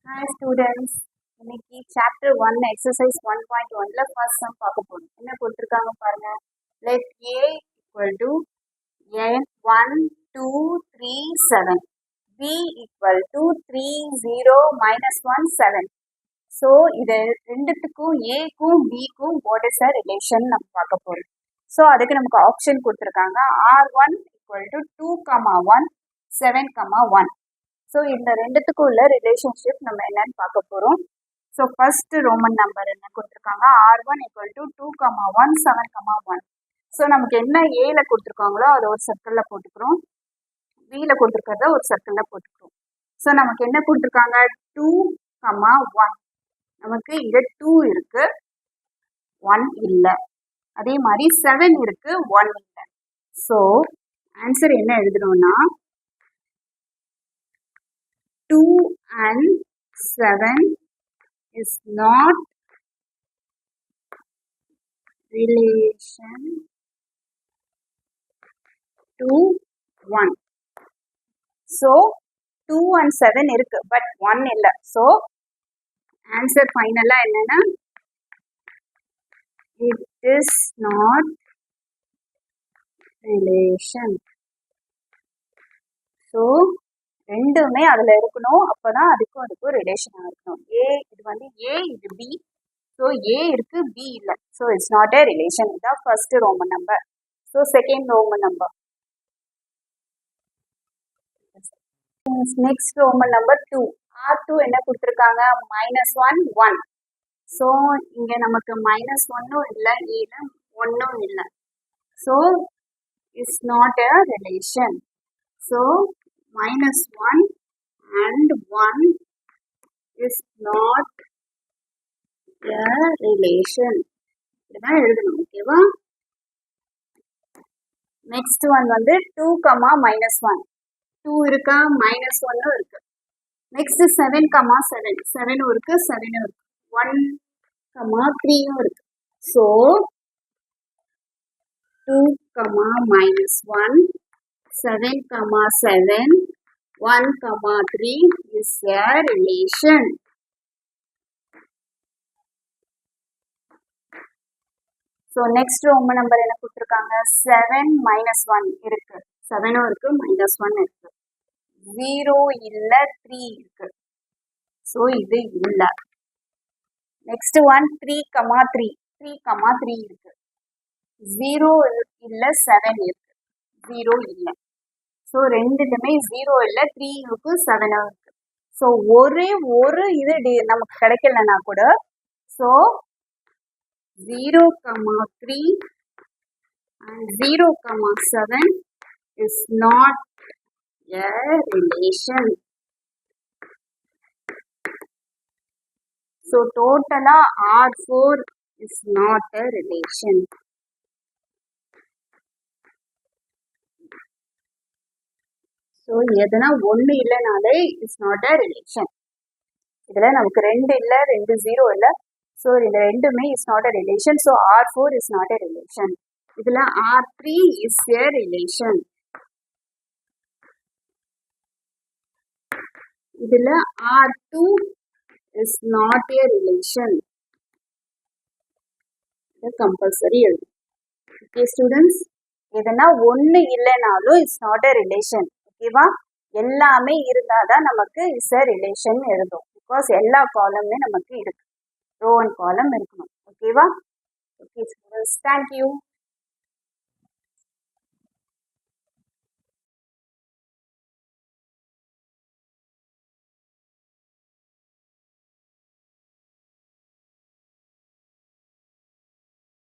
Hi students, இன்னைக்கு chapter 1 exercise 1.1ல first sum பார்க்க போறோம். என்ன கொடுத்திருக்காங்க பாருங்க. Let A equal to n 1 2 3 7, B equal to 3 0 minus 1 7. So இது ரெண்டுத்துக்கும் ஏக்கும் பிக்கும் what is a relation நம்ம பார்க்க போறோம். ஸோ அதுக்கு நமக்கு ஆப்ஷன் கொடுத்துருக்காங்க. R1 equal to 2, 1 7, 1. ஸோ இந்த ரெண்டுத்துக்கும் உள்ள ரிலேஷன்ஷிப் நம்ம என்னன்னு பார்க்க போகிறோம். ஸோ ஃபர்ஸ்ட் ரோமன் நம்பர் என்ன கொடுத்துருக்காங்க, R1 equal to 2, 1 7, 1. ஸோ நமக்கு என்ன ஏல கொடுத்துருக்காங்களோ அதை ஒரு சர்க்கிளில் போட்டுக்கிறோம், பியில் கொடுத்துருக்கிறத ஒரு சர்க்கிளில் போட்டுக்கிறோம். ஸோ நமக்கு என்ன கொடுத்துருக்காங்க, 2, 1. நமக்கு இங்கே 2 இருக்கு, 1 இல்லை. அதே மாதிரி 7 இருக்கு, 1 இல்லை. ஸோ ஆன்சர் என்ன எழுதணும்னா 2 and 7 is not relation to 1. So 2 and 7 இருக்கு, but 1 இல்லை. So answer ஃபைனலா என்னன்னா it is not relation. So ரெண்டுமே அதுல இருக்கணும், அப்பதான் அதுக்கும் ரிலேஷனா இருக்கணும். இது வந்து ஏ, இது பி. ஸோ ஏ இருக்கு, பி இல்லை. So it's not a relation. இதான் first Roman number. So second Roman number. Next Roman number 2. R2 என்ன கொடுத்துருக்காங்க, -1 1. ஸோ இங்க நமக்கு -1ம் இல்லை, ஏல 1ம் இல்லை. So it's not a relation. So -1 and 1 is not a relation. இதுதான் எழுதணும், ஓகேவா? நெக்ஸ்ட் ஒன் வந்து 2, -1. 2 இருக்கா, -1ம் இருக்கு. நெக்ஸ்ட் 7, 7. 7ம் இருக்கு, 7ம் இருக்கு. 1, 3ம் இருக்கு. So 2, -1 7, 7, 1, 3 is a relation. So next Roman number என்ன கொடுத்துருக்காங்க, 7 -1 இருக்கு, 7ம் இருக்கு, -1 இருக்கு. 0 இல்ல, 3 இருக்கு. ஸோ இது இல்ல. நெக்ஸ்ட் ஒன் 3, 3 இருக்கு. 0 இல்ல, 7 இருக்கு. 0 இல்லை. ஸோ ரெண்டுலுமே 0 இல்லை, 3 இருக்கு, 7 இருக்கு. ஸோ ஒரு இது நமக்கு கிடைக்கலன்னா கூட, so 0, 3 and 0, 7 is not a relation. So totally R4 is not a relation. So எதுனா ஒன்று இல்லைனாலே இட்ஸ் நாட் அ ரிலேஷன். இதில் நமக்கு 2 இல்லை, 2 0 இல்லை. ஸோ இந்த ரெண்டுமே is not a relation. So R4 is not a relation. இதில் R3 இஸ் எ ரிலேஷன். இதில் R2 is not a relation. இது கம்பல்சரி எழுதும். ஓகே ஸ்டூடெண்ட்ஸ், எதுனா ஒன்று இல்லைனாலும் இட்ஸ் நாட் அ ரிலேஷன். ஓகேவா? எல்லாமே இருந்தால் தான் நமக்கு இஸ் அ ரிலேஷன் எழுதும். பிகாஸ் எல்லா காலமுமே நமக்கு இருக்கு, ரோ அண்ட் காலம் இருக்கணும். ஓகேவா? Okay students, thank you.